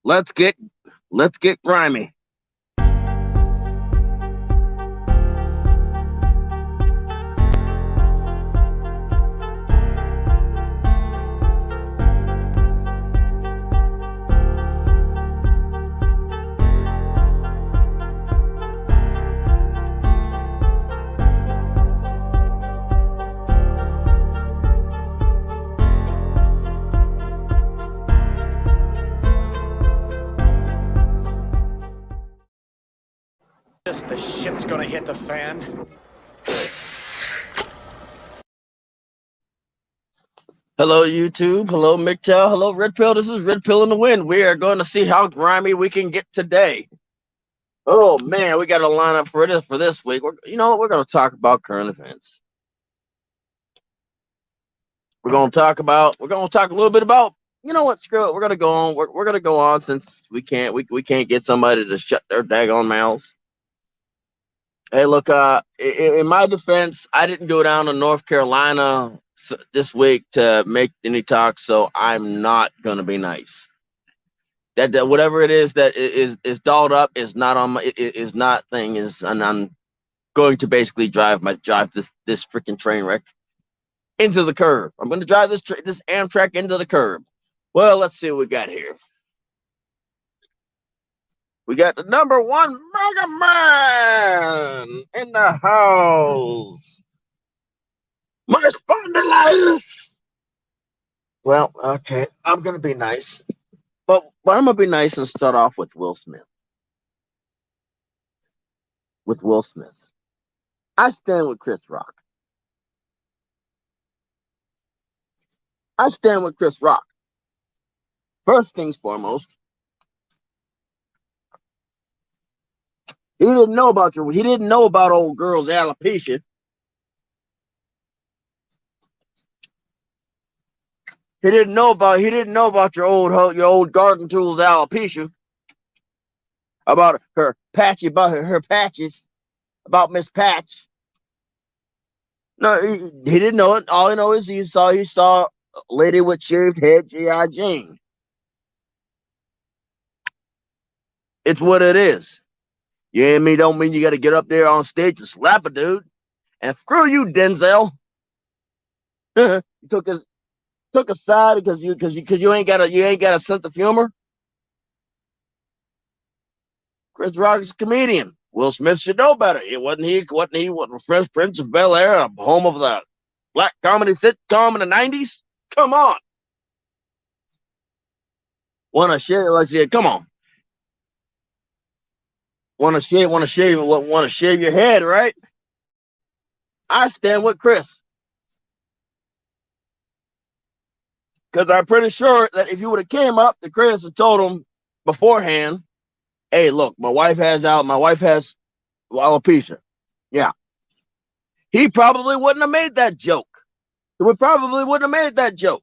Let's get let's get grimy. The shit's gonna hit the fan. Hello, YouTube. Hello, MGTOW. Hello, Red Pill. This is Red Pill in the Wind. We are going to see how grimy we can get today. Oh man, we got a lineup for this week. You know what? We're going to talk about current events. We're going to talk a little bit about. You know what? Screw it. We're going to go on. We're going to go on since we can't get somebody to shut their daggone mouths. Hey, look. In my defense, I didn't go down to North Carolina this week to make any talks, so I'm not gonna be nice. That whatever it is that is dolled up is not on my is not thing is, and I'm going to basically drive this freaking train wreck into the curb. I'm going to drive this Amtrak into the curb. Well, let's see what we got here. We got the number one Mega Man in the house. My spondylitis. Well, okay, I'm gonna be nice, but I'm gonna be nice and start off with Will Smith. With Will Smith, I stand with Chris Rock. I stand with Chris Rock. First things foremost, he didn't know about old girl's alopecia. He didn't know about your old garden tools alopecia. About her patches, about Miss Patch. No, he didn't know it. All he knows is he saw a lady with shaved head, G.I. Jane. It's what it is. You and me don't mean you got to get up there on stage and slap a dude. And screw you, Denzel. You took a side because you ain't got a sense of humor. Chris Rock is a comedian. Will Smith should know better. Wasn't he the Fresh Prince of Bel-Air, home of the black comedy sitcom in the 90s? Come on. Wanna shave? Let's see. Come on. Wanna shave your head, right? I stand with Chris. Because I'm pretty sure that if you would have came up to Chris and told him beforehand, hey, look, my wife has alopecia. Yeah. He probably wouldn't have made that joke. He probably wouldn't have made that joke.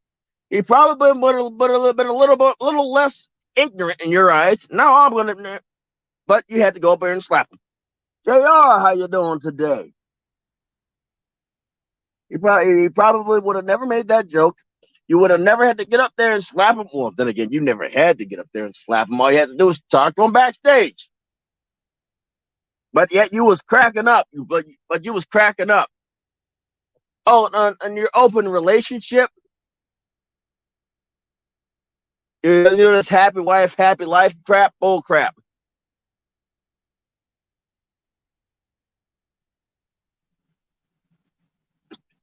He probably would have been a little less ignorant in your eyes. Now I'm gonna, but you had to go up there and slap him. JR, how you doing today? He probably would have never made that joke. You would have never had to get up there and slap him. Well, then again, you never had to get up there and slap him. All you had to do was talk to him backstage. But yet you was cracking up. But you was cracking up. Oh, and your open relationship. You're this happy wife, happy life crap, bull crap.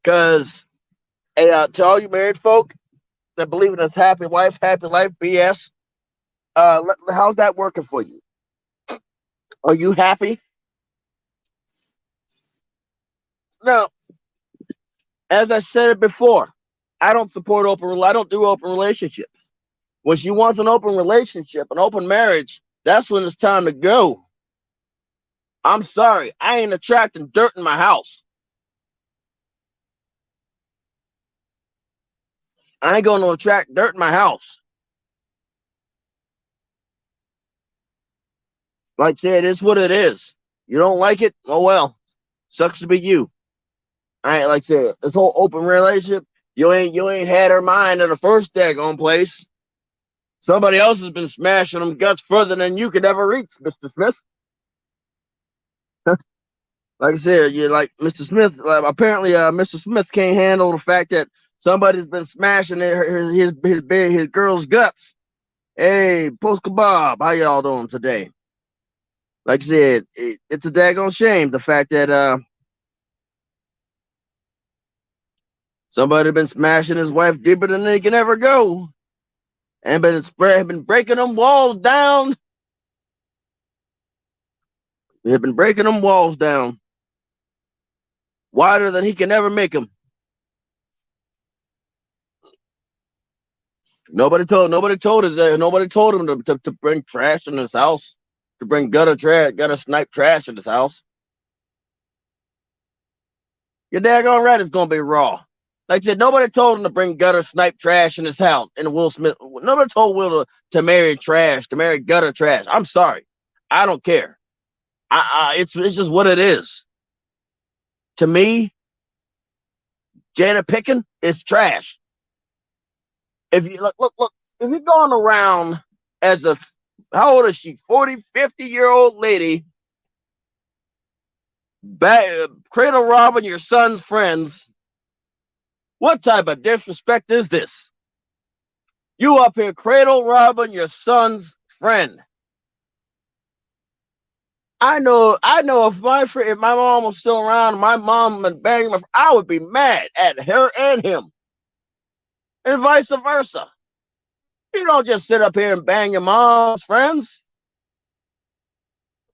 Because, hey, to all you married folk that believe in this happy wife, happy life BS, how's that working for you? Are you happy? Now, as I said it before, I don't do open relationships. When she wants an open relationship, an open marriage, that's when it's time to go. I'm sorry, I ain't attracting dirt in my house. I ain't going to attract dirt in my house. Like I said, it's what it is. You don't like it? Oh well. Sucks to be you. All right, like I said, this whole open relationship, you ain't had her mind in the first daggone place. Somebody else has been smashing them guts further than you could ever reach, Mr. Smith. Like I said, you like Mr. Smith. Apparently, Mr. Smith can't handle the fact that somebody's been smashing his girl's guts. Hey, Post Kebab, how y'all doing today? Like I said, it's a daggone shame the fact that somebody been smashing his wife deeper than they can ever go, and been breaking them walls down. They've been breaking them walls down wider than he can ever make them. Nobody told him to bring trash in his house, to bring gutter snipe trash in his house. Your daggone right it's gonna be raw. Like I said, nobody told him to bring gutter snipe trash in his house. And Will Smith, nobody told Will to marry trash, to marry gutter trash. I'm sorry, I don't care. It's just what it is. To me, Jada Pinkett is trash. If you look, if you're going around as how old is she? 40, 50-year-old lady, cradle robbing your son's friends. What type of disrespect is this? You up here cradle robbing your son's friend. I know if my mom was still around, my mom and banging I would be mad at her and him. And vice versa. You don't just sit up here and bang your mom's friends.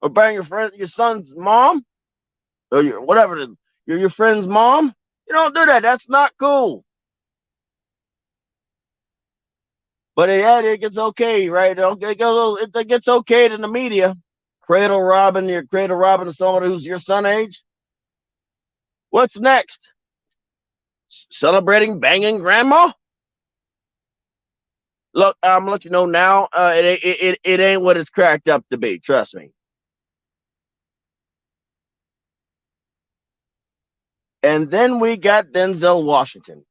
Or bang your son's mom. Or your friend's mom. You don't do that. That's not cool. But yeah, it gets okay, right? It gets okayed in the media. Cradle robbing somebody who's your son age. What's next? Celebrating banging grandma? Look, I'm gonna let you know now. It ain't what it's cracked up to be. Trust me. And then we got Denzel Washington.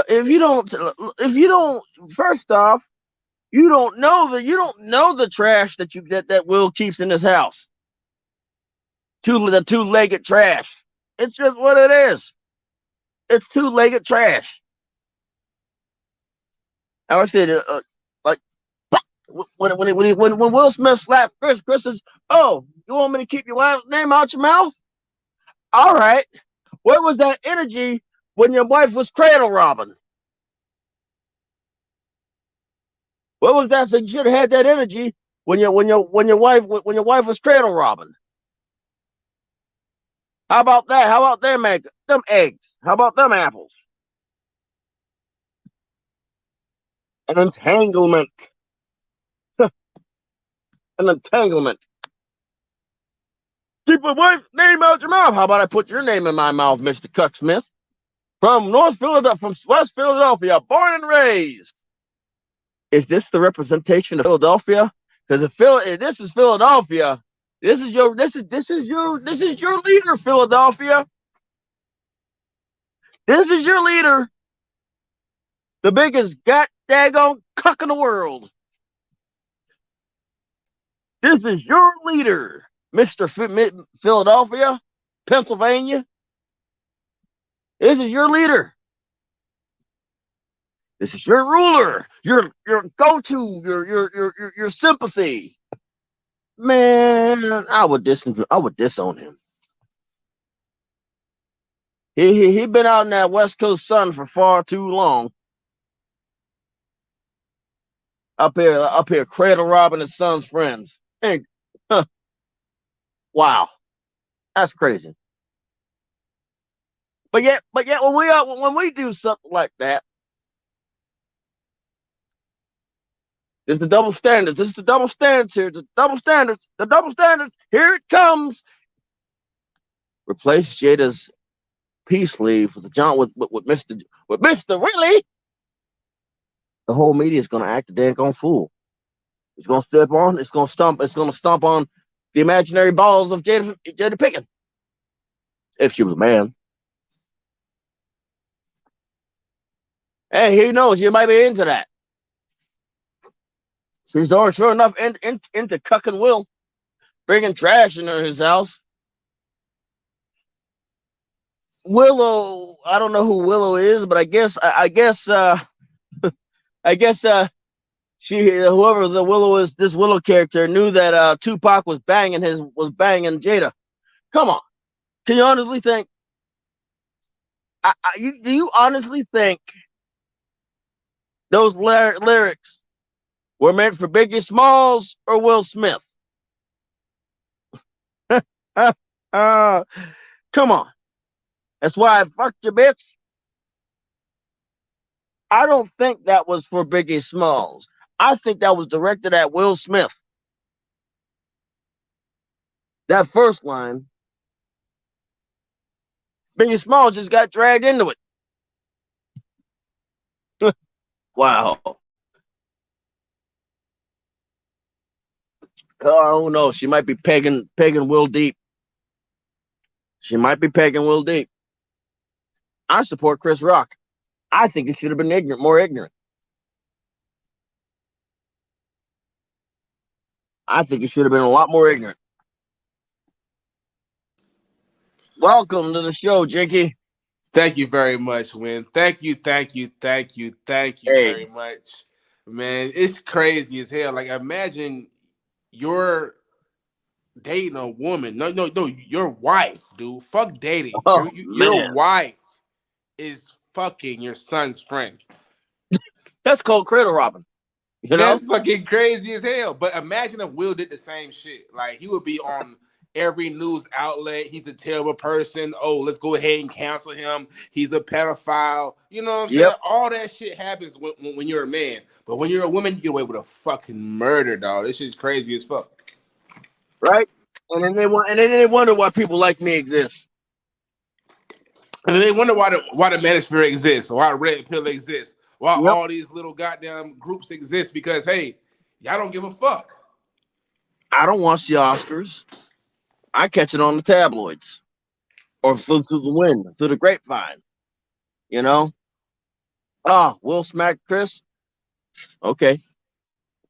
If you don't, first off, you don't know the trash that Will keeps in his house. The two-legged trash. It's just what it is. It's two-legged trash. I said, like when Will Smith slapped Chris says, "Oh, you want me to keep your wife's name out your mouth? All right. Where was that energy when your wife was cradle robbing? What was that? So you should have had that energy when your wife was cradle robbing. How about that? How about them eggs? How about them apples? An entanglement. An entanglement. Keep my wife's name out your mouth. How about I put your name in my mouth, Mr. Cuck Smith? From West Philadelphia, born and raised. Is this the representation of Philadelphia? Because if this is Philadelphia, this is your leader, Philadelphia. This is your leader. The biggest daggone cuck in the world. This is your leader, Mr. Philadelphia, Pennsylvania. This is your leader. This is your ruler, your go-to, your sympathy. Man, I would disown him. He been out in that West Coast sun for far too long. Up here, cradle robbing his son's friends. Hey, wow, that's crazy. But yet, when we do something like that, there's the double standards. This is the double standards here. The double standards. The double standards. Here it comes. Replace Jada's peace leave with Mr. Really. The whole media is going to act a daggone fool. It's going to step on. It's going to stomp on the imaginary balls of Jada Pinkett, if she was a man. Hey, who knows? You might be into that. She's sure enough into cucking Will, bringing trash into his house. Willow, I don't know who Willow is, but I guess she whoever the Willow is, this Willow character knew that Tupac was banging Jada. Come on, can you honestly think? Do you honestly think those lyrics were meant for Biggie Smalls or Will Smith? Come on, that's why I fucked you, bitch. I don't think that was for Biggie Smalls. I think that was directed at Will Smith. That first line, Biggie Smalls just got dragged into it. Wow. Oh no, she might be pegging Will deep. She might be pegging Will deep. I support Chris Rock. I think it should have been more ignorant. I think it should have been a lot more ignorant. Welcome to the show, Jinky. Thank you very much, Win. Thank you Hey. very much. Man, it's crazy as hell. Like, imagine you're dating a woman. No, your wife, dude. Fuck dating. Oh, Your man. wife is fucking your son's friend. That's called cradle robbing. You know? That's fucking crazy as hell. But imagine if Will did the same shit. Like, he would be on every news outlet. He's a terrible person. Oh, let's go ahead and cancel him. He's a pedophile. You know what I'm saying? All that shit happens when you're a man. But when you're a woman, you get away with a fucking murder, dog. This shit's crazy as fuck. Right? And then they wonder why people like me exist. And then they wonder why the manosphere exists, or why Red Pill exists, why all these little goddamn groups exist, because hey, y'all don't give a fuck. I don't watch the Oscars. I catch it on the tabloids or through the wind, through the grapevine. You know? Will smack Chris? Okay.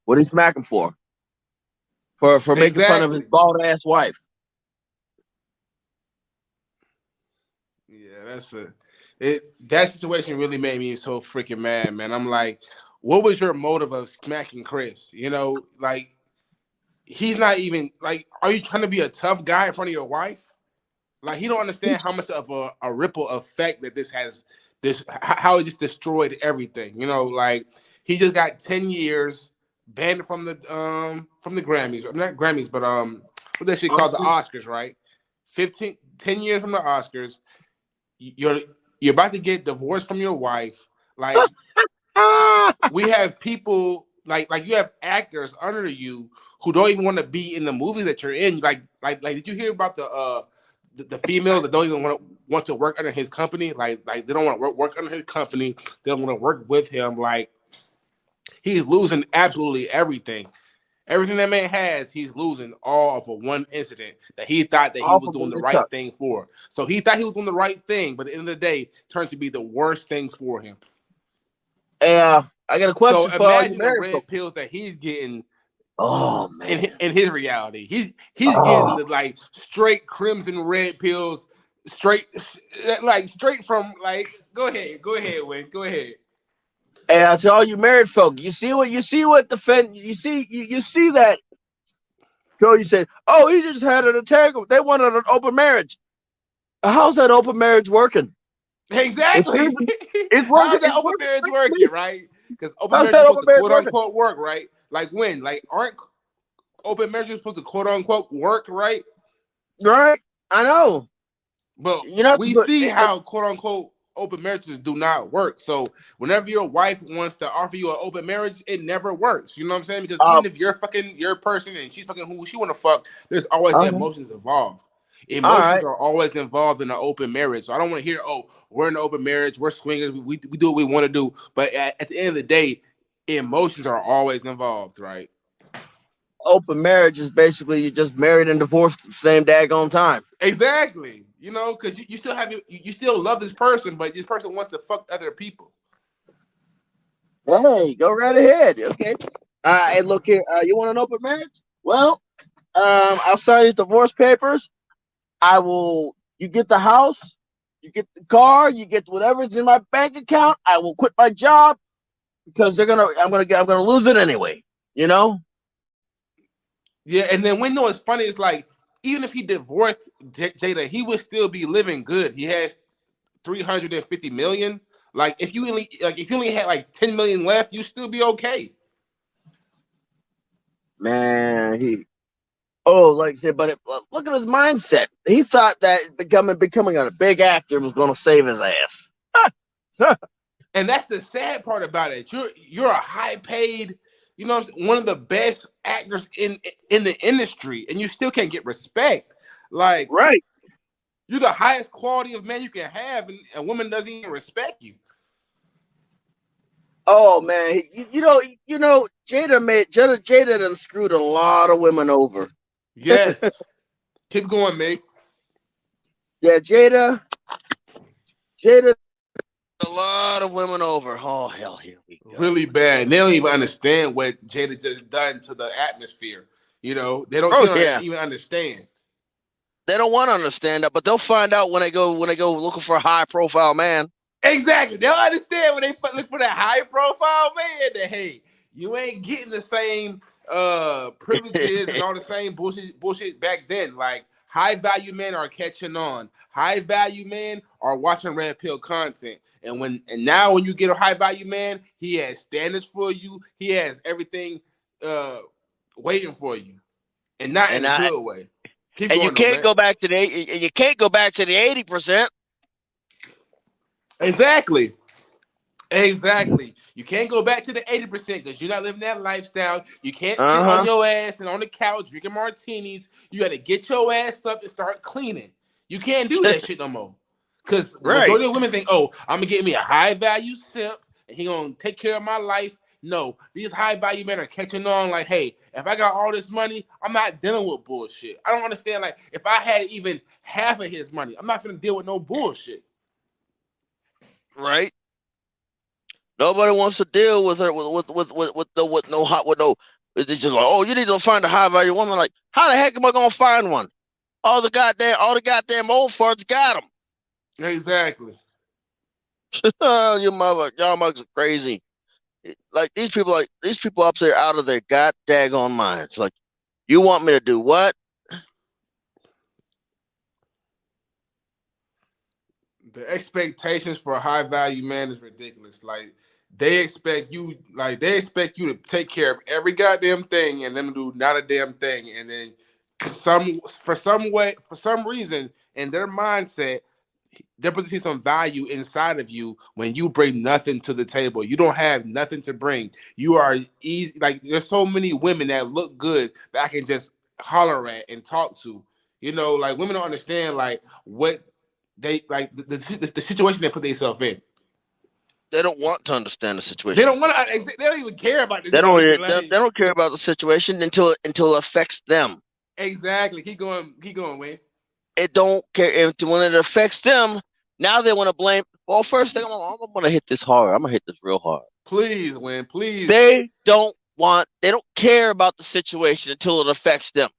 What did he smack him for? For making fun of his bald ass wife. Yeah, that situation really made me so freaking mad, man. I'm like, what was your motive of smacking Chris? You know, like, he's not even like, are you trying to be a tough guy in front of your wife? Like, he don't understand how much of a ripple effect that this has, how it just destroyed everything. You know, like, he just got 10 years banned from the Grammys, not Grammys, but what that shit called, the Oscars, right? 10 years from the Oscars. You're about to get divorced from your wife. Like, we have people like you have actors under you who don't even want to be in the movies that you're in. Like did you hear about the females that don't even want to work under his company? Like they don't want to work under his company. They don't want to work with him. Like, he's losing absolutely everything. Everything that man has, he's losing all for one incident that he thought that he was doing the right thing for. So he thought he was doing the right thing, but at the end of the day, turned to be the worst thing for him. Yeah, I got a question for you. So imagine the red pills that he's getting. Oh man! In his reality, he's getting the like straight crimson red pills, straight from like. Go ahead, Wayne. Go ahead. Hey, to all you married folk, you see what defend you see that. So you said, oh, he just had an entanglement. They wanted an open marriage. How's that open marriage working? Exactly. It's working. How's that open marriage working, right? Because open marriage is supposed to quote unquote work, right? Like, when? Like, aren't open marriages supposed to quote unquote work, right? Right. I know. But we see how quote unquote open marriages do not work. So whenever your wife wants to offer you an open marriage, it never works. You know what I'm saying? Because even if you're fucking your person and she's fucking who she want to fuck, there's always emotions involved. Emotions are always involved in an open marriage. So I don't want to hear, oh, we're in an open marriage, we're swingers, we do what we want to do. But at the end of the day, emotions are always involved, right? Open marriage is basically you just married and divorced at the same daggone time. Exactly. You know, because you still love this person, but this person wants to fuck other people. Hey, go right ahead. Okay. Hey, look here. You want an open marriage? Well, I'll sign you divorce papers. I will. You get the house. You get the car. You get whatever's in my bank account. I will quit my job because they're gonna. I'm gonna lose it anyway. You know. Yeah, and then when no, it's funny. It's like even if he divorced Jada, he would still be living good. He has 350 million. Like if you only had like 10 million left, you still be okay. Man, he. Oh, like I said, but look at his mindset. He thought that becoming a big actor was going to save his ass. And that's the sad part about it. You're a high paid, you know, one of the best actors in the industry, and you still can't get respect. Like Right. you're the highest quality of man you can have, and a woman doesn't even respect you. Oh man, Jada done screwed a lot of women over. Yes. Keep going, mate. Yeah, Jada, a lot of women over. Oh hell, here we go. Really bad. They don't even understand what Jada just done to the atmosphere. You know, they don't, Yeah. even understand. They don't want to understand that, but they'll find out when they go looking for a high profile man. Exactly. They'll understand when they look for that high profile man that hey, you ain't getting the same privileges and all the same bullshit back then. Like high value men are catching on. High value men are watching red pill content. And now when you get a high value man, he has standards for you. He has everything waiting for you. And not in a good way. Keep and going, you can't man. go back to you can't go back to the 80%. Exactly. You can't go back to the 80% because you're not living that lifestyle. You can't sit on your ass and on the couch drinking martinis. You got to get your ass up and start cleaning. You can't do that shit no more. Because majority of women think, oh, I'm going to get me a high value simp and he going to take care of my life. No, these high value men are catching on like, hey, if I got all this money, I'm not dealing with bullshit. I don't understand. Like, if I had even half of his money, I'm not going to deal with no bullshit. Right. Nobody wants to deal with her with no hot with no. It's just like, oh, you need to find a high value woman. Like, how the heck am I gonna find one? All the goddamn old farts got them. Exactly. Y'all mugs are crazy. Like these people up there out of their god daggone minds. Like, you want me to do what? The expectations for a high value man is ridiculous. Like they expect you to take care of every goddamn thing and them do not a damn thing. And then for some reason in their mindset, they're supposed to see some value inside of you when you bring nothing to the table. You don't have nothing to bring. You are easy. Like there's so many women that look good that I can just holler at and talk to. You know, like women don't understand like what they like the situation they put themselves in. They don't want to understand the situation. They don't want to. They don't even care about this. They don't care about the situation until it affects them. Exactly. Keep going, Wayne. It don't care when it affects them. Now they want to blame. Well, first thing I'm gonna hit this hard. I'm gonna hit this real hard. Please, Wayne. Please. They don't care about the situation until it affects them.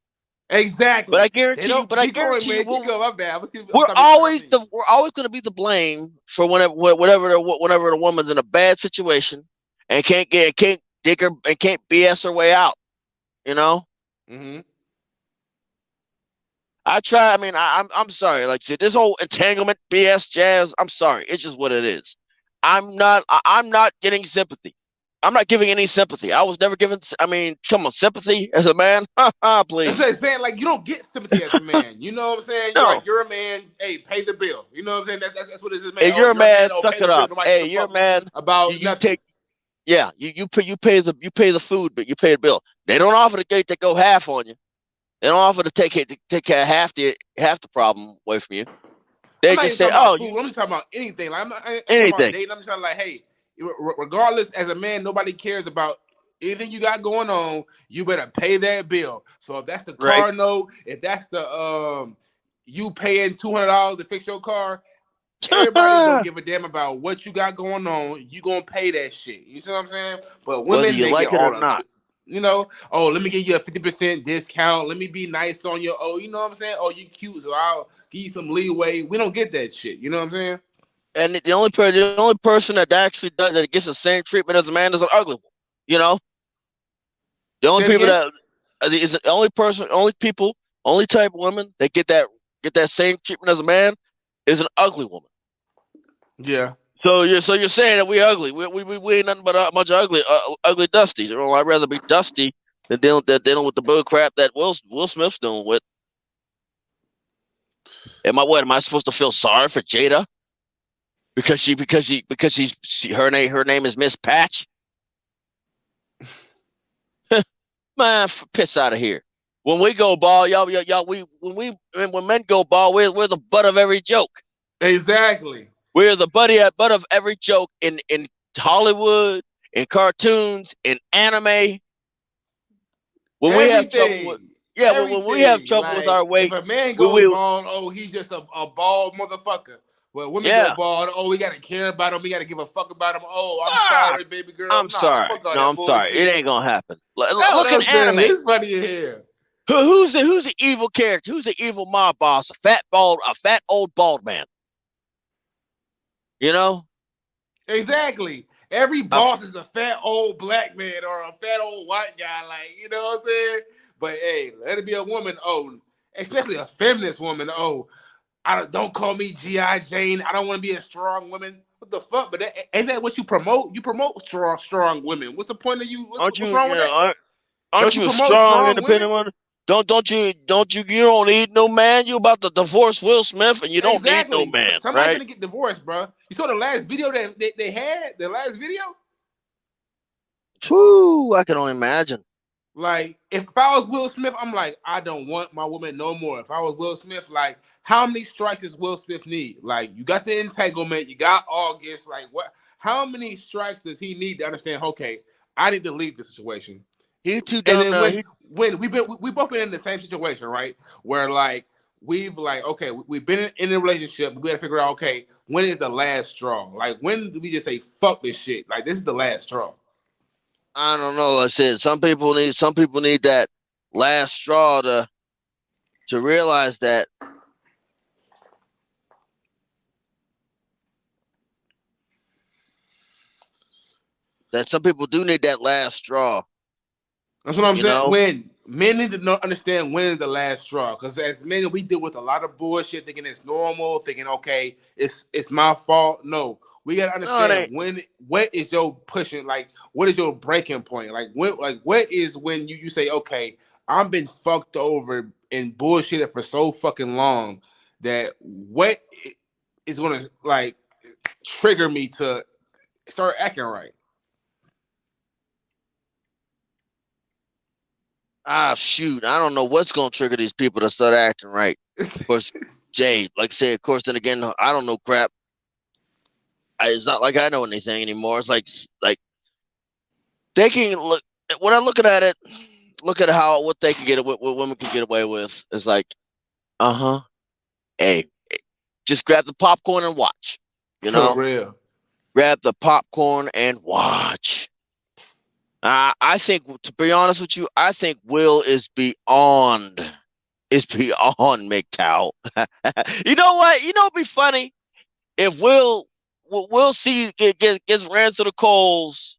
Exactly. But I guarantee you. My bad. We're always going to be the blame for whenever the woman's in a bad situation and can't dig her and can't BS her way out. You know. Mm-hmm. I try. I mean, I'm sorry. Like, see, this whole entanglement BS jazz. I'm sorry. It's just what it is. I'm not getting sympathy. I'm not giving any sympathy. I was never given. I mean, come on, sympathy as a man, please. That's what I'm saying. Like, you don't get sympathy as a man. You know what I'm saying? No. You're a man. Hey, pay the bill. You know what I'm saying? That's what it is, man. Hey, you're a man. Suck it up. Hey, you're a man. About you take. Yeah, you pay the food, but you pay the bill. They don't offer to go half on you. They don't offer to take care of half the problem away from you. They just say, "Oh, I'm just talking about anything. Like, I'm not anything. Talking about dating. I'm just talking like, hey, regardless, as a man, nobody cares about anything you got going on. You better pay that bill. So if that's the car note, if that's the you paying $200 to fix your car, Everybody don't give a damn about what you got going on. You gonna pay that shit. You see what I'm saying? But Whether women, you they get like it all or not. you know, oh, let me give you a 50% discount. Let me be nice on you. Oh, you know what I'm saying? Oh, you cute, so I'll give you some leeway. We don't get that shit. You know what I'm saying? And the only person that actually does that gets the same treatment as a man is an ugly one. You know, the only Say it people again? that is the only type of women that get that same treatment as a man is an ugly woman. Yeah. So you're saying that we ugly? We ain't nothing but a bunch of ugly dusties. You know, I'd rather be dusty than dealing with the bull crap that Will Smith's dealing with. Am I supposed to feel sorry for Jada because her name is Miss Patch? Man, piss out of here. When we go ball, y'all, when men go ball, we're the butt of every joke. Exactly. We're the butt of every joke in Hollywood, in cartoons, in anime. When we have trouble with, Everything. yeah, when we have Everything. trouble with Like, our if weight, a man we goes will, bald, oh, he just a bald motherfucker. Well, women go yeah. bald, oh, we gotta care about him, we gotta give a fuck about him. Oh, I'm Ah, sorry, baby girl. I'm Nah, sorry. fuck all No, that I'm sorry. It bullshit. ain't gonna happen. That's what Look I'm at saying. anime. It's funny in here. Who's the evil character? Who's the evil mob boss? A fat old bald man. You know, Exactly. Every a, boss is a fat old black man or a fat old white guy, like, you know what I'm saying? But hey, let it be a woman, oh, especially a feminist woman, oh, don't call me G.I. Jane. I don't want to be a strong woman. What the fuck? But ain't that what you promote? You promote strong women. What's the point of you? aren't you? What's wrong with that? Aren't Don't you you a promote strong, strong women? independent woman? You don't need no man. You about to divorce Will Smith, and you don't need no Exactly. man, Somebody's right? gonna get divorced, bro. You saw the last video that they had? The last video? Whew, I can only imagine. Like, if I was Will Smith, I'm like, I don't want my woman no more. If I was Will Smith, like, how many strikes does Will Smith need? Like, you got the entanglement, you got August. Like, what? How many strikes does he need to understand? Okay, I need to leave the situation. He too And done. then when we both been in the same situation, right? Where like we've like okay, we've been in a relationship. We got to figure out okay, when is the last straw? Like when do we just say fuck this shit? Like this is the last straw. I don't know. I said some people need that last straw to realize that some people do need that last straw. That's what I'm You saying. know, When men need to understand when is the last straw, because as men we deal with a lot of bullshit, thinking it's normal, thinking okay, it's my fault. No, we gotta no, it understand ain't. when what is your pushing, like what is your breaking point, like what is when you say okay, I've been fucked over and bullshitted for so fucking long that what is gonna like trigger me to start acting right. Ah, shoot, I don't know what's gonna trigger these people to start acting right. Of course, Jay, like I say, of course, then again, I don't know crap. It's not like I know anything anymore. It's like they can look when I look at how what they can get what women can get away with. It's like, uh-huh. Hey, just grab the popcorn and watch. You For know, real. grab the popcorn and watch. I think, to be honest with you, I think Will is beyond MGTOW. You know what? You know, it'd be funny if Will see gets ran to the coals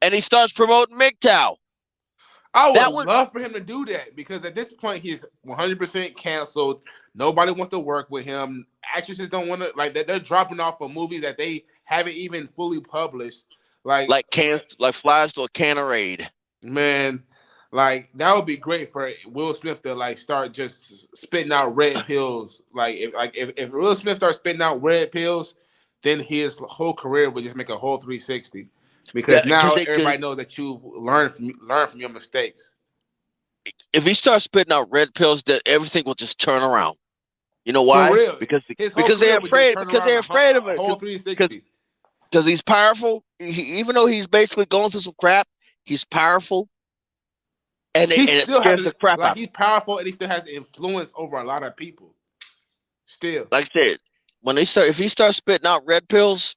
and he starts promoting MGTOW. I That would would love for him to do that because at this point he's 100% canceled. Nobody wants to work with him. Actresses don't want to like they're dropping off for movies that they haven't even fully published. Like like flies to a can of raid. man, like that would be great for Will Smith to like start just spitting out red pills. Like if Will Smith starts spitting out red pills, then his whole career would just make a whole 360. Because That because now they could everybody knows that you've learned from your mistakes. if he starts spitting out red pills, that everything will just turn around. You know For why? real. His whole career would just turn Because around they're afraid of a it. whole Because 360. he's powerful. Even though he's basically going through some crap, he's powerful, and He it still has scares the crap like out of him. he's powerful and he still has influence over a lot of people. Still. Like I said, when they start, if he starts spitting out red pills,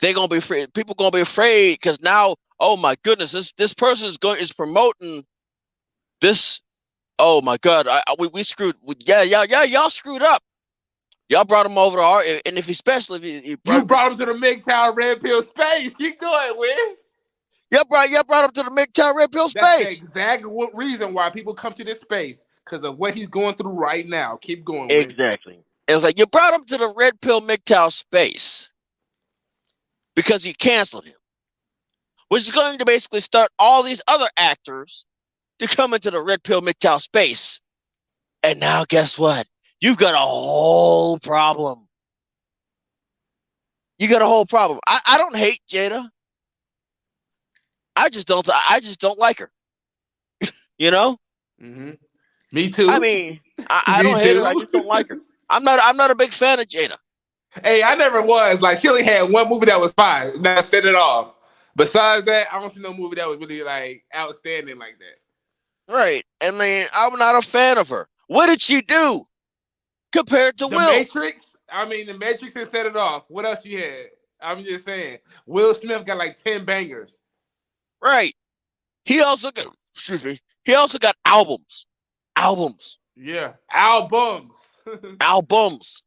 they're gonna be afraid. People gonna be afraid because now, oh my goodness, this person is promoting this. Oh my God, we screwed. Y'all screwed up. Y'all brought him over to our, and if especially if he You brought him to the MGTOW red pill space. Keep going, Will. y'all brought him to the MGTOW red pill That's the space. exact reason why people come to this space, because of what he's going through right now. Keep going, Will. Exactly. It was like you brought him to the red pill MGTOW space because you canceled him, which is going to basically start all these other actors to come into the red pill MGTOW space. And now, guess what? You've got a whole problem. You got a whole problem. I don't hate Jada. I just don't like her. You know? Mm-hmm. Me too. I mean, I don't hate her. I just don't like her. I'm not a big fan of Jada. Hey, I never was. Like, she only had one movie that was fine. That set it off. Besides that, I don't see no movie that was really like outstanding like that. Right. I mean, I'm not a fan of her. What did she do compared to The Will? Matrix? I mean, The Matrix has set it off. What else you had? I'm just saying. Will Smith got like 10 bangers. Right. He also got, excuse me, he also got albums. Albums. Yeah. Albums. Albums.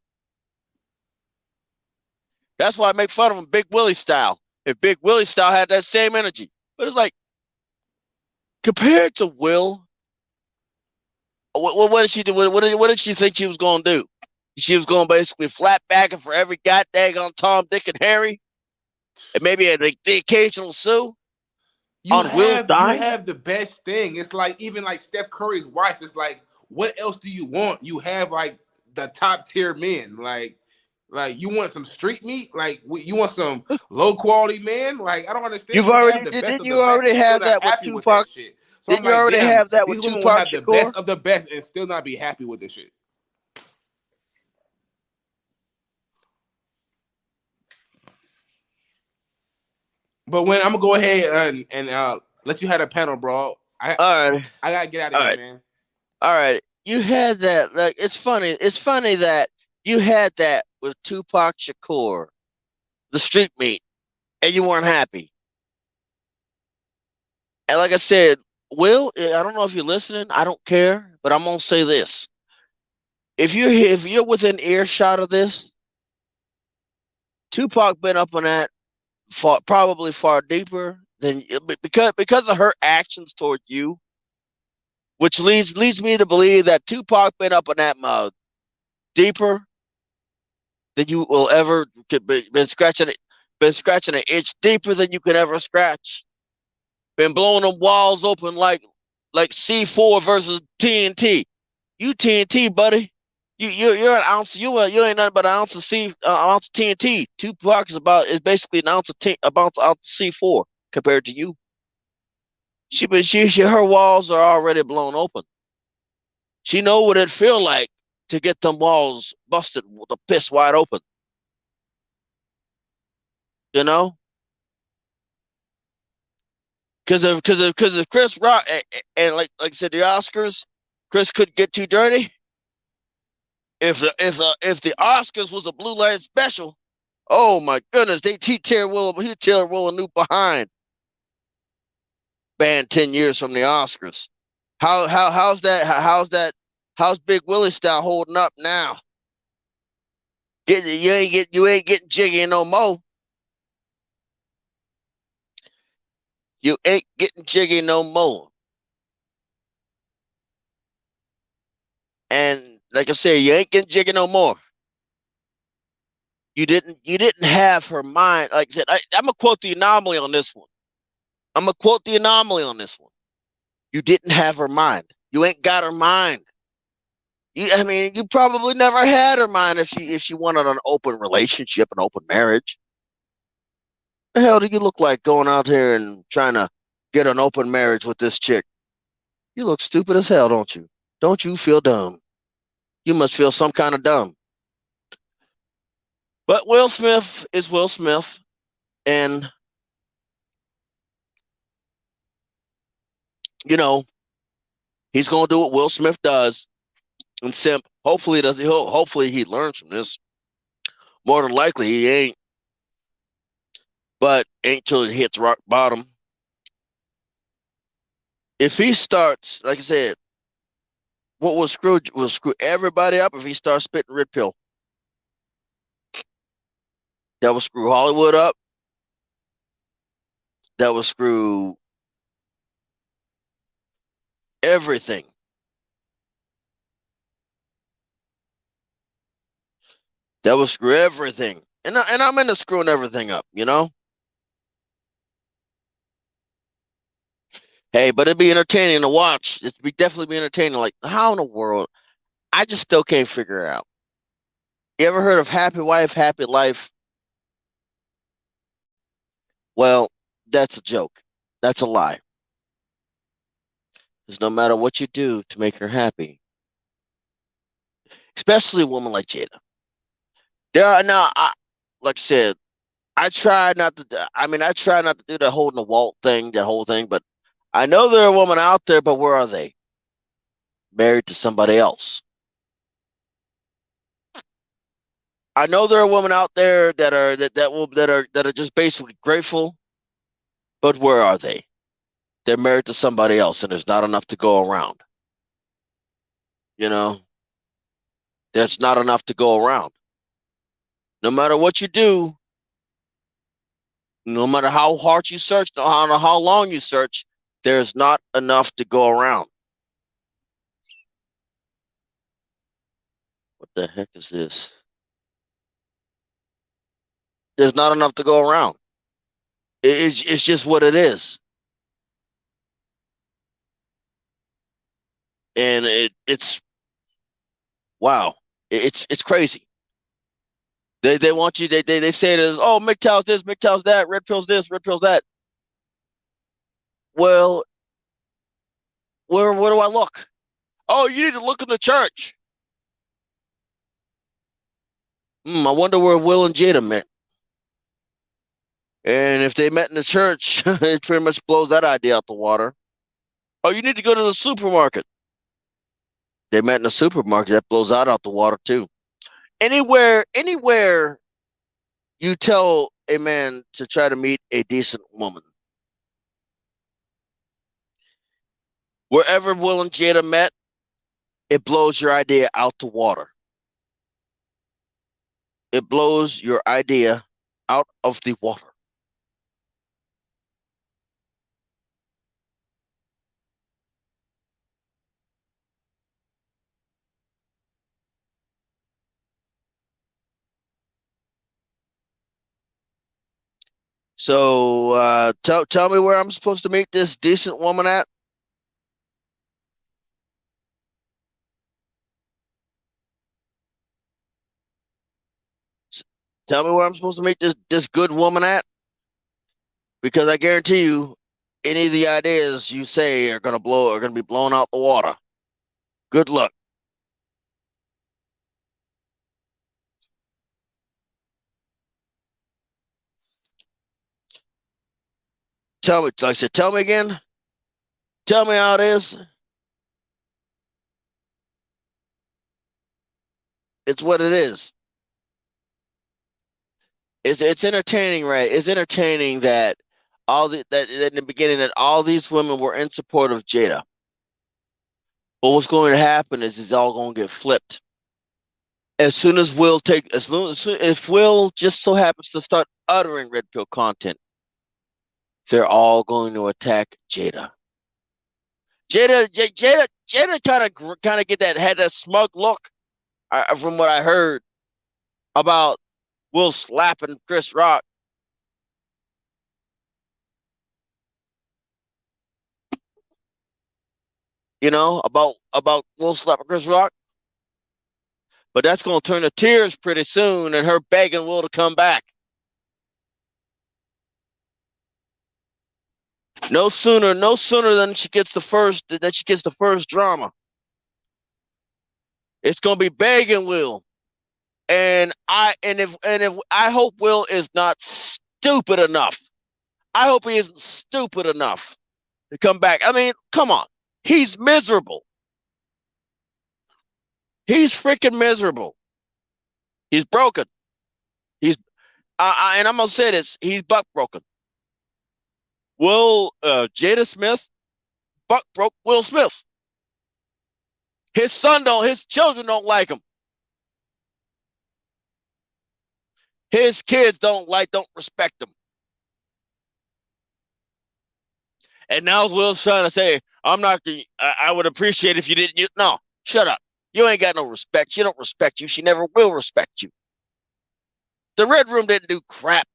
That's why I make fun of him, Big Willie style. If Big Willie style had that same energy. But it's like, compared to Will, what did she do? What did she think she was going to do? She was going to basically flat back it for every goddamn on Tom, Dick, and Harry, and maybe the occasional Sue. You have the best thing. It's like, even like Steph Curry's wife is like, what else do you want? You have like the top tier men. Like you want some street meat? Like you want some low quality men? Like, I don't understand. Didn't you already have that with Tupac? Shit. So Didn't you already have that with these women Tupac will have the best of the best and still not be happy with this shit. But when I'm gonna go ahead and let you have a panel, bro. All right. I gotta get out of here, man. All right. You had that. Like, it's funny. It's funny that you had that with Tupac Shakur, the street meat, and you weren't happy. And like I said, Will, I don't know if you're listening. I don't care, but I'm gonna say this: if you're within earshot of this, Tupac been up on that probably far deeper than, because of her actions toward you, which leads me to believe that Tupac been up on that mug deeper than you will ever been scratching an itch deeper than you could ever scratch. Been blowing them walls open like C4 versus TNT. You TNT, buddy. You're an ounce. You ain't nothing but an ounce of ounce of TNT. Tupac is basically an ounce of C4 compared to you. Her walls are already blown open. She know what it feel like to get them walls busted with the piss wide open. You know, because of Chris Rock and like I said, the Oscars, Chris couldn't get too dirty. If the Oscars was a blue light special, oh my goodness, he'd tear Will a new behind. Banned 10 years from the Oscars. How's Big Willie style holding up now? You ain't getting jiggy no more. You ain't getting jiggy no more. And like I said, you ain't getting jiggy no more. You didn't have her mind. Like I said, I'm gonna quote the anomaly on this one. You didn't have her mind. You ain't got her mind. You probably never had her mind if she wanted an open relationship, an open marriage. The hell do you look like going out here and trying to get an open marriage with this chick? You look stupid as hell, don't you? Don't you feel dumb? You must feel some kind of dumb. But Will Smith is Will Smith, and he's gonna do what Will Smith does, and simp. Hopefully he learns from this. More than likely, he ain't. But ain't till it hits rock bottom. If he starts, like I said, what will screw everybody up if he starts spitting red pill. That will screw Hollywood up. That will screw everything. That will screw everything. And I'm into screwing everything up, you know? Hey, but it'd be entertaining to watch. It'd be definitely be entertaining. Like, how in the world? I just still can't figure it out. You ever heard of Happy Wife, Happy Life? Well, that's a joke. That's a lie. Because no matter what you do to make her happy, especially a woman like Jada, there are now. Like I said, I try not to. I mean, I try not to do the holding the Walt thing, that whole thing. But I know there are women out there. But where are they? Married to somebody else. I know there are women out there that are just basically grateful. But where are they? They're married to somebody else, and there's not enough to go around. You know, there's not enough to go around. No matter what you do, no matter how hard you search, no matter how long you search, there's not enough to go around. What the heck is this? There's not enough to go around. It's just what it is, and it's wow. It's crazy. They want you. They say it as, oh, MGTOW's this, MGTOW's that, red pills this, red pills that. Well, where do I look? Oh, you need to look in the church. I wonder where Will and Jada met. And if they met in the church, it pretty much blows that idea out the water. Oh, you need to go to the supermarket. They met in the supermarket. That blows that out the water too. Anywhere you tell a man to try to meet a decent woman, wherever Will and Jada met, it blows your idea out the water. It blows your idea out of the water. So tell me where I'm supposed to meet this decent woman at. Tell me where I'm supposed to meet this good woman at, because I guarantee you, any of the ideas you say are gonna be blown out the water. Good luck. Tell me, like I said, tell me again. Tell me how it is. It's what it is. It's entertaining, right? It's entertaining that that in the beginning that all these women were in support of Jada. But what's going to happen is it's all going to get flipped. As soon as if Will just so happens to start uttering red pill content, they're all going to attack Jada. Jada kind of had that smug look from what I heard about Will slapping Chris Rock. You know, about Will slapping Chris Rock. But that's going to turn to tears pretty soon, and her begging Will to come back. No sooner than she gets the first drama. It's going to be begging Will, and if I hope Will is not stupid enough. I hope he isn't stupid enough to come back. I mean, come on, he's miserable. He's freaking miserable. He's broken. And I'm gonna say this: he's buck broken. Jada Smith buck broke Will Smith. His children don't like him. His kids don't respect him. And now Will's trying to say, I'm not the, I would appreciate if you didn't. No, shut up. You ain't got no respect. She don't respect you. She never will respect you. The Red Room didn't do crap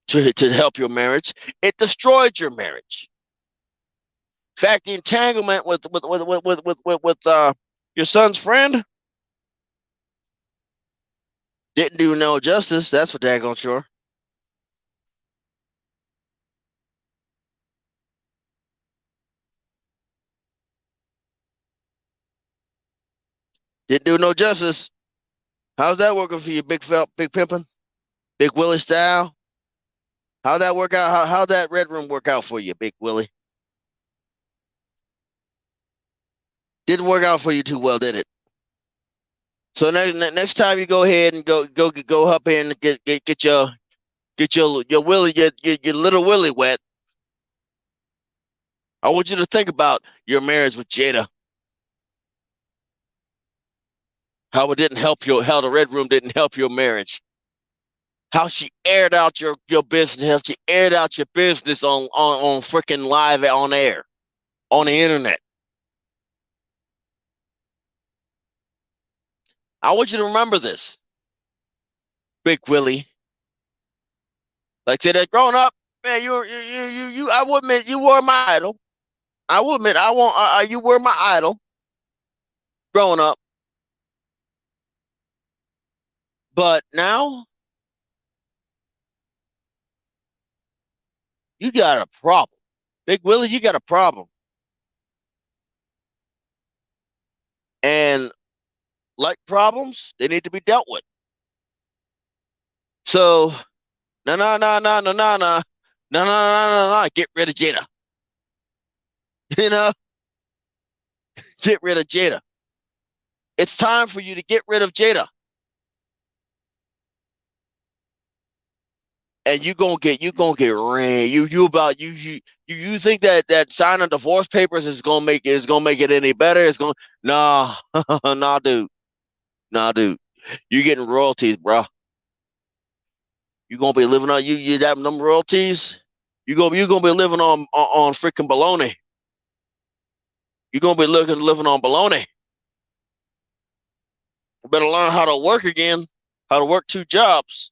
to help your marriage. It destroyed your marriage. In fact, the entanglement with your son's friend didn't do no justice. That's for daggone sure. Didn't do no justice. How's that working for you, big pimpin', Big Willie style? How'd that work out? How'd that Red Room work out for you, Big Willie? Didn't work out for you too well, did it? So next time you go ahead and go up here and get your Willie your little Willie wet. I want you to think about your marriage with Jada. How it didn't help how the Red Room didn't help your marriage. How she aired out your business, how she aired out your business on freaking live on air, on the internet. I want you to remember this, Big Willie. Like I said, growing up, man, you I would admit you were my idol. I will admit you were my idol growing up. But now you got a problem. Big Willie, you got a problem. And like problems, they need to be dealt with. So, no, get rid of Jada. You know, get rid of Jada. It's time for you to get rid of Jada. And you gonna get ran. You think that signing divorce papers is gonna make it any better? It's gonna nah nah dude. Nah dude. You getting royalties, bro. You gonna be living on you having them royalties? You gonna be living on freaking baloney. You gonna be living on baloney. You better learn how to work again, how to work two jobs.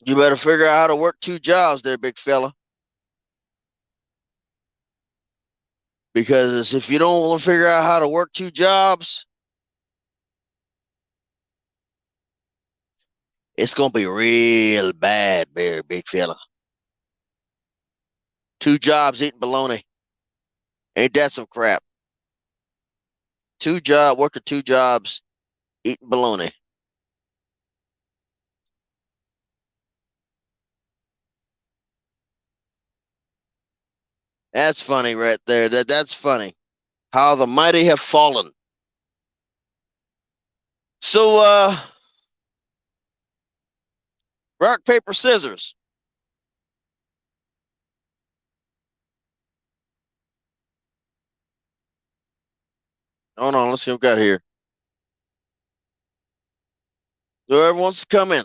You better figure out how to work two jobs there, big fella. Because if you don't figure out how to work two jobs, it's gonna be real bad, big fella. Two jobs eating bologna. Ain't that some crap? Working two jobs, eating bologna. That's funny right there. That's funny. How the mighty have fallen. So rock, paper, scissors. Hold on, let's see what we got here. Whoever wants to come in.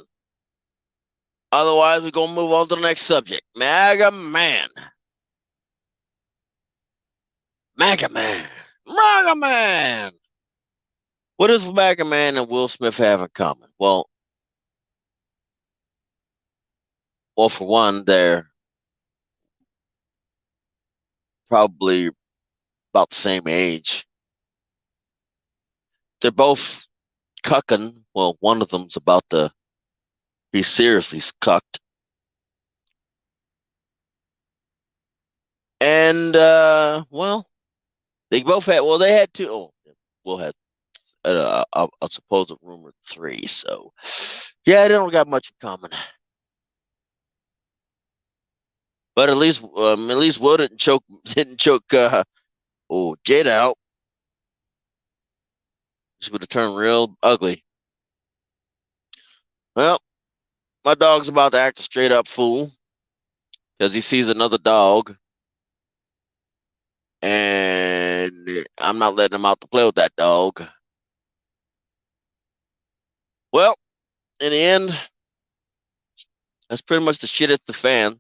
Otherwise, we're gonna move on to the next subject. MAGA Man. MAGA Man. MAGA Man. What does MAGA Man and Will Smith have in common? Well, for one, they're probably about the same age. They're both cucking. Well, one of them's about to be seriously cucked. And well, they both had. Well, they had two. Oh, Will had a supposed rumored three. So yeah, they don't got much in common. But at least Will didn't choke Jada out. This would have turned real ugly. Well, my dog's about to act a straight up fool because he sees another dog, and I'm not letting him out to play with that dog. Well, in the end, that's pretty much the shit at the fan.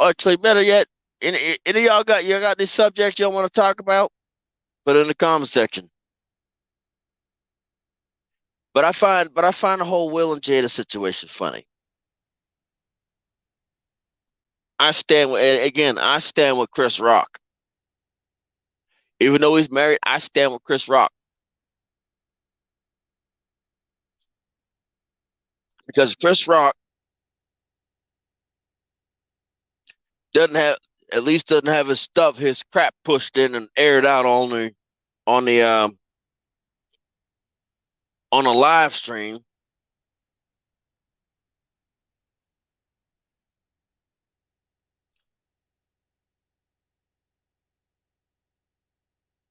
Actually, better yet, any of y'all got any subjects y'all want to talk about? Put it in the comment section. But I find the whole Will and Jada situation funny. I stand with Chris Rock. Even though he's married, I stand with Chris Rock. Because Chris Rock doesn't have his crap pushed in and aired out on a live stream.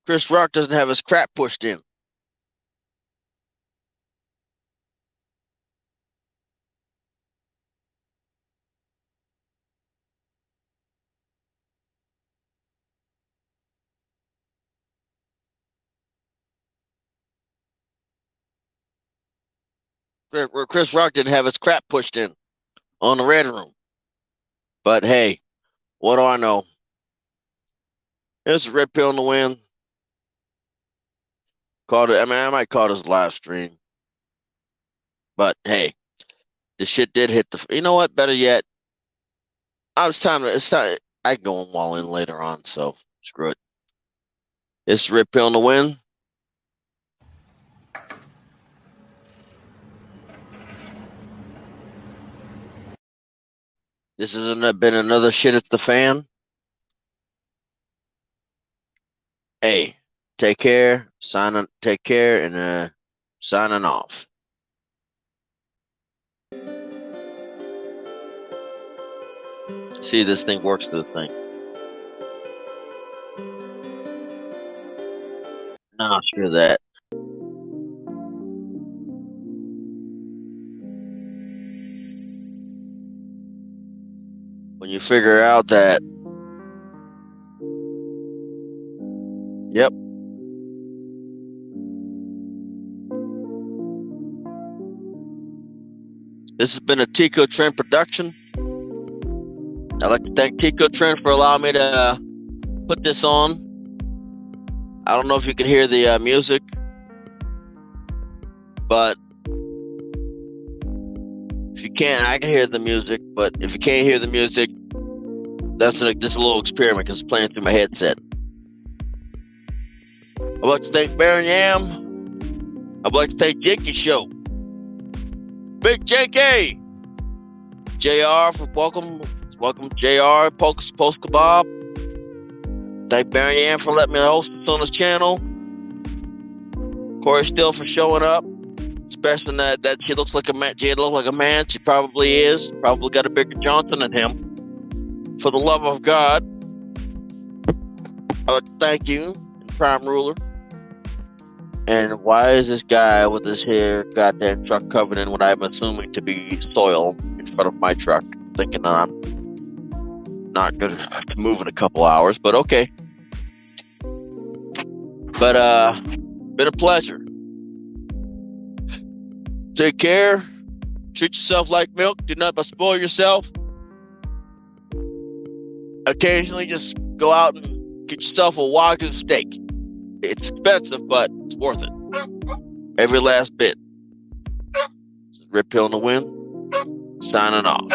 Chris Rock doesn't have his crap pushed in. Chris Rock didn't have his crap pushed in on the Red Room. But hey, what do I know? It's a red pill in the wind. I might call this live stream. But hey, the shit did hit the. You know what? Better yet, it's time. I can go on wall in later on. So screw it. It's red pill in the wind. This has been another shit at the fan. Hey, take care. Take care, and signing off. See if this thing works to the thing. Nah, screw that. When you figure out that, yep. This has been a Tico Trend production. I'd like to thank Tico Trend for allowing me to put this on. I don't know if you can hear the music, but if you can't, I can hear the music. But if you can't hear the music, this is a little experiment because it's playing through my headset. I'd like to thank Baron Yam. I'd like to thank Jakey Show. Big JK. JR for welcome JR, Post Kebab. Thank Baron Yam for letting me host on his channel. Corey Still for showing up. Especially that she looks like a man. Jada looks like a man. She probably is. Probably got a bigger Johnson than him. For the love of God. I would thank you, Prime Ruler. And why is this guy with his hair goddamn truck covered in what I'm assuming to be soil in front of my truck? Thinking that I'm not gonna move in a couple hours, but okay. But been a pleasure. Take care. Treat yourself like milk. Do not but spoil yourself. Occasionally just go out and get yourself a Wagyu steak. It's expensive, but it's worth it. Every last bit. Rip Pill in the Wind, signing off.